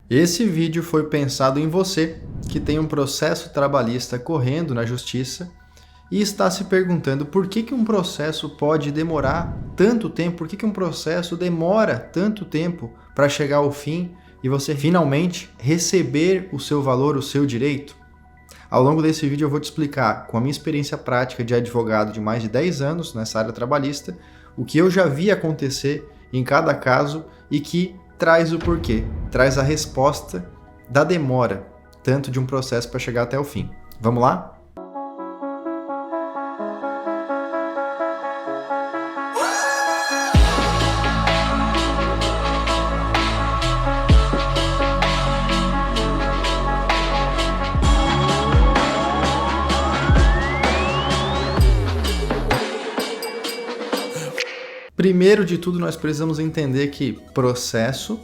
Esse vídeo foi pensado em você que tem um processo trabalhista correndo na justiça e está se perguntando por que um processo pode demorar tanto tempo, por que um processo demora tanto tempo para chegar ao fim e você finalmente receber o seu valor, o seu direito. Ao longo desse vídeo eu vou te explicar, com a minha experiência prática de advogado de mais de 10 anos nessa área trabalhista, o que eu já vi acontecer em cada caso e que traz o porquê, traz a resposta da demora, tanto de um processo para chegar até o fim. Vamos lá? Primeiro de tudo, nós precisamos entender que processo,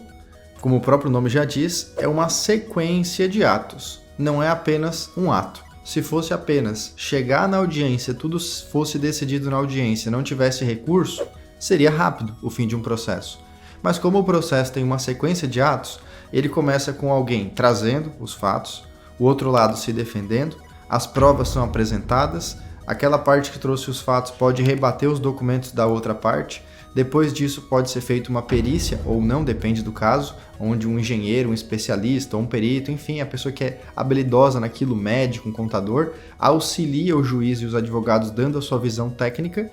como o próprio nome já diz, é uma sequência de atos, não é apenas um ato. Se fosse apenas chegar na audiência, tudo fosse decidido na audiência, não tivesse recurso, seria rápido o fim de um processo. Mas como o processo tem uma sequência de atos, ele começa com alguém trazendo os fatos, o outro lado se defendendo, as provas são apresentadas, aquela parte que trouxe os fatos pode rebater os documentos da outra parte. Depois disso pode ser feita uma perícia, ou não, depende do caso, onde um engenheiro, um especialista, ou um perito, enfim, a pessoa que é habilidosa naquilo, médico, um contador, auxilia o juiz e os advogados dando a sua visão técnica.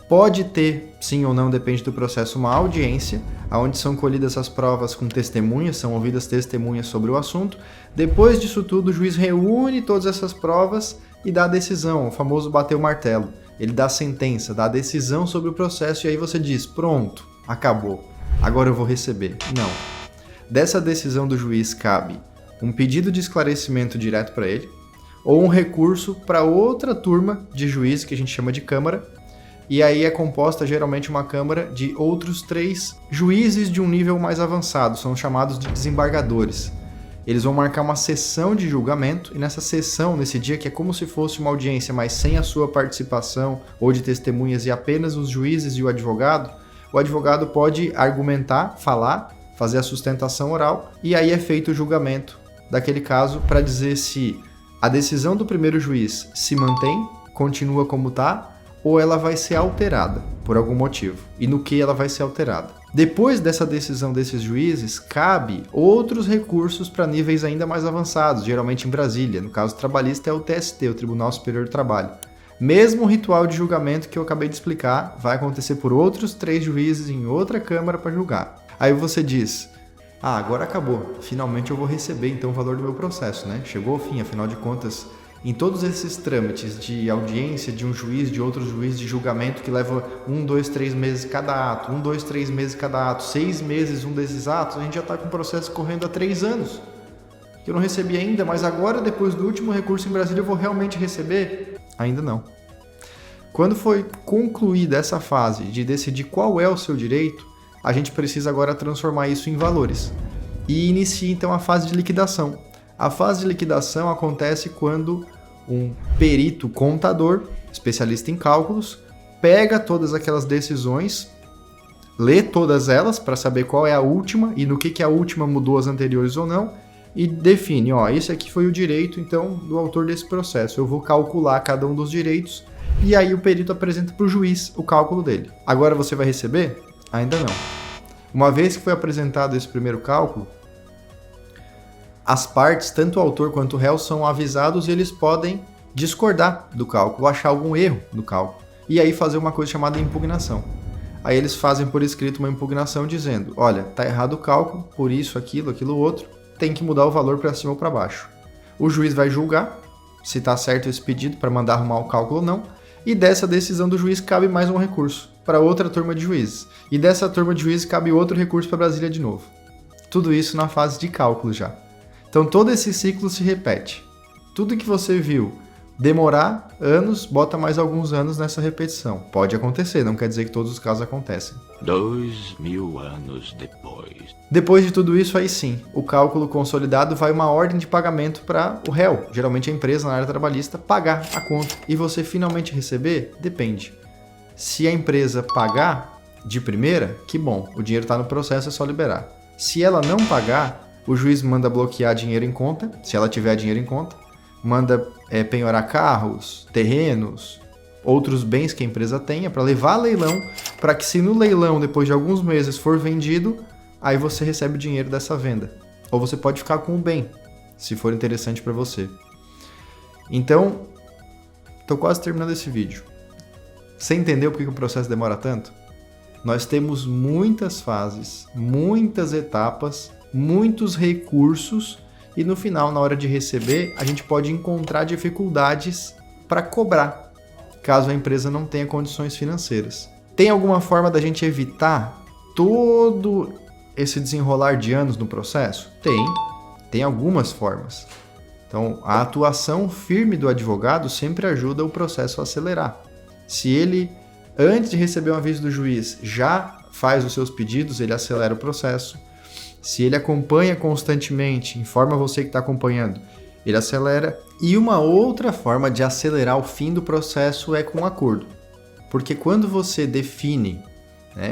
Pode ter, sim ou não, depende do processo, uma audiência, onde são colhidas as provas com testemunhas, são ouvidas testemunhas sobre o assunto. Depois disso tudo, o juiz reúne todas essas provas e dá a decisão, o famoso bater o martelo. Ele dá a sentença, dá a decisão sobre o processo e aí você diz, pronto, acabou, agora eu vou receber. Não. Dessa decisão do juiz cabe um pedido de esclarecimento direto para ele ou um recurso para outra turma de juízes que a gente chama de câmara, e aí é composta geralmente uma câmara de outros 3 juízes de um nível mais avançado, são chamados de desembargadores. Eles vão marcar uma sessão de julgamento e nessa sessão, nesse dia que é como se fosse uma audiência, mas sem a sua participação ou de testemunhas e apenas os juízes e o advogado pode argumentar, falar, fazer a sustentação oral e aí é feito o julgamento daquele caso para dizer se a decisão do primeiro juiz se mantém, continua como está, ou ela vai ser alterada por algum motivo e no que ela vai ser alterada. Depois dessa decisão desses juízes, cabe outros recursos para níveis ainda mais avançados, geralmente em Brasília. No caso trabalhista é o TST, o Tribunal Superior do Trabalho. Mesmo o ritual de julgamento que eu acabei de explicar vai acontecer por outros 3 juízes em outra câmara para julgar. Aí você diz, agora acabou, finalmente eu vou receber então o valor do meu processo, né? Chegou ao fim, afinal de contas, em todos esses trâmites de audiência de um juiz, de outro juiz, de julgamento que leva 1, 2, 3 meses cada ato, 1, 2, 3 meses cada ato, 6 meses um desses atos, a gente já está com o processo correndo há 3 anos. Que eu não recebi ainda, mas agora, depois do último recurso em Brasília, eu vou realmente receber? Ainda não. Quando foi concluída essa fase de decidir qual é o seu direito, a gente precisa agora transformar isso em valores. E inicia então a fase de liquidação. A fase de liquidação acontece quando um perito contador, especialista em cálculos, pega todas aquelas decisões, lê todas elas para saber qual é a última e no que a última mudou as anteriores ou não, e define, esse aqui foi o direito então do autor desse processo. Eu vou calcular cada um dos direitos e aí o perito apresenta para o juiz o cálculo dele. Agora você vai receber? Ainda não. Uma vez que foi apresentado esse primeiro cálculo, as partes, tanto o autor quanto o réu, são avisados e eles podem discordar do cálculo, achar algum erro no cálculo, e aí fazer uma coisa chamada impugnação. Aí eles fazem por escrito uma impugnação dizendo, olha, tá errado o cálculo, por isso, aquilo outro, tem que mudar o valor para cima ou para baixo. O juiz vai julgar se está certo esse pedido para mandar arrumar o cálculo ou não, e dessa decisão do juiz cabe mais um recurso para outra turma de juízes, e dessa turma de juízes cabe outro recurso para Brasília de novo. Tudo isso na fase de cálculo já. Então todo esse ciclo se repete. Tudo que você viu demorar anos, bota mais alguns anos nessa repetição. Pode acontecer, não quer dizer que todos os casos acontecem. 2000 anos depois. Depois de tudo isso, aí sim, o cálculo consolidado vai uma ordem de pagamento para o réu, geralmente a empresa na área trabalhista, pagar a conta. E você finalmente receber? Depende. Se a empresa pagar de primeira, que bom, o dinheiro está no processo, é só liberar. Se ela não pagar, o juiz manda bloquear dinheiro em conta, se ela tiver dinheiro em conta, manda penhorar carros, terrenos, outros bens que a empresa tenha para levar a leilão, para que se no leilão, depois de alguns meses, for vendido, aí você recebe o dinheiro dessa venda. Ou você pode ficar com o bem, se for interessante para você. Então, estou quase terminando esse vídeo. Você entendeu por que o processo demora tanto? Nós temos muitas fases, muitas etapas, muitos recursos e no final, na hora de receber, a gente pode encontrar dificuldades para cobrar, caso a empresa não tenha condições financeiras. Tem alguma forma da gente evitar todo esse desenrolar de anos no processo? Tem algumas formas. Então, a atuação firme do advogado sempre ajuda o processo a acelerar. Se ele, antes de receber um aviso do juiz, já faz os seus pedidos, ele acelera o processo. Se ele acompanha constantemente, informa você que está acompanhando, ele acelera. E uma outra forma de acelerar o fim do processo é com um acordo. Porque quando você define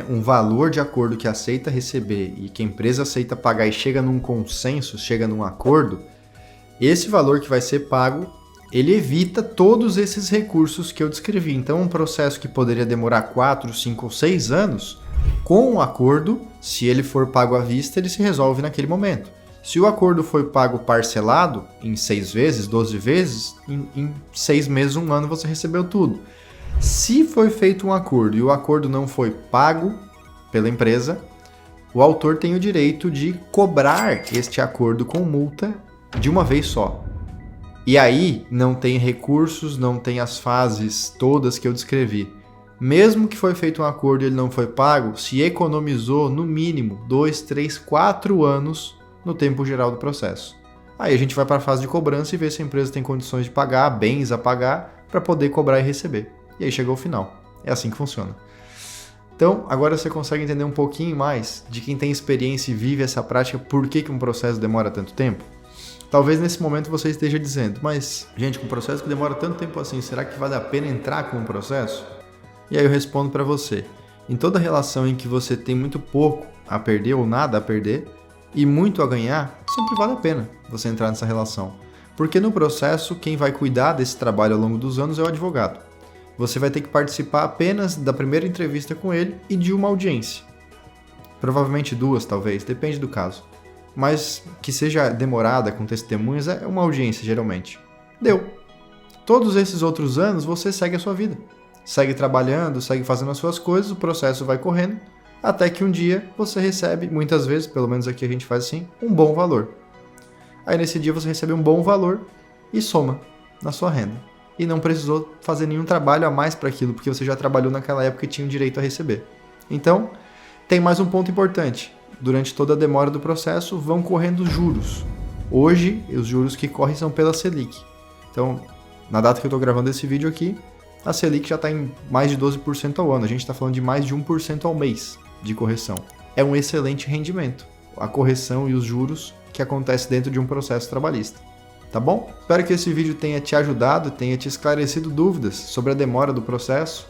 um valor de acordo que aceita receber e que a empresa aceita pagar e chega num consenso, chega num acordo, esse valor que vai ser pago, ele evita todos esses recursos que eu descrevi. Então, um processo que poderia demorar 4, 5 ou 6 anos, com um acordo, se ele for pago à vista, ele se resolve naquele momento. Se o acordo foi pago parcelado, em 6 vezes, 12 vezes, em 6 meses, 1 ano, você recebeu tudo. Se foi feito um acordo e o acordo não foi pago pela empresa, o autor tem o direito de cobrar este acordo com multa de uma vez só. E aí não tem recursos, não tem as fases todas que eu descrevi. Mesmo que foi feito um acordo e ele não foi pago, se economizou no mínimo 2, 3, 4 anos no tempo geral do processo. Aí a gente vai para a fase de cobrança e vê se a empresa tem condições de pagar, bens a pagar, para poder cobrar e receber. E aí chegou o final. É assim que funciona. Então, agora você consegue entender um pouquinho mais de quem tem experiência e vive essa prática, por que um processo demora tanto tempo? Talvez nesse momento você esteja dizendo, mas, gente, com um processo que demora tanto tempo assim, será que vale a pena entrar com um processo? E aí eu respondo para você. Em toda relação em que você tem muito pouco a perder ou nada a perder e muito a ganhar, sempre vale a pena você entrar nessa relação. Porque no processo, quem vai cuidar desse trabalho ao longo dos anos é o advogado. Você vai ter que participar apenas da primeira entrevista com ele e de uma audiência. Provavelmente 2, talvez, depende do caso. Mas que seja demorada com testemunhas é uma audiência, geralmente. Deu. Todos esses outros anos você segue a sua vida. Segue trabalhando, segue fazendo as suas coisas, o processo vai correndo, até que um dia você recebe, muitas vezes, pelo menos aqui a gente faz assim, um bom valor. Aí nesse dia você recebe um bom valor e soma na sua renda. E não precisou fazer nenhum trabalho a mais para aquilo, porque você já trabalhou naquela época e tinha o direito a receber. Então, tem mais um ponto importante. Durante toda a demora do processo, vão correndo juros. Hoje, os juros que correm são pela Selic. Então, na data que eu estou gravando esse vídeo aqui, a Selic já está em mais de 12% ao ano. A gente está falando de mais de 1% ao mês de correção. É um excelente rendimento, a correção e os juros que acontece dentro de um processo trabalhista. Tá bom? Espero que esse vídeo tenha te ajudado, tenha te esclarecido dúvidas sobre a demora do processo.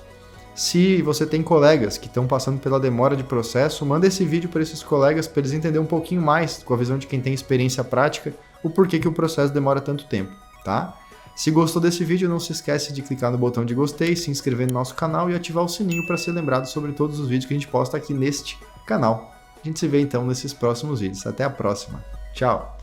Se você tem colegas que estão passando pela demora de processo, manda esse vídeo para esses colegas para eles entenderem um pouquinho mais, com a visão de quem tem experiência prática, o porquê que o processo demora tanto tempo, tá? Se gostou desse vídeo, não se esquece de clicar no botão de gostei, se inscrever no nosso canal e ativar o sininho para ser lembrado sobre todos os vídeos que a gente posta aqui neste canal. A gente se vê então nesses próximos vídeos. Até a próxima. Tchau!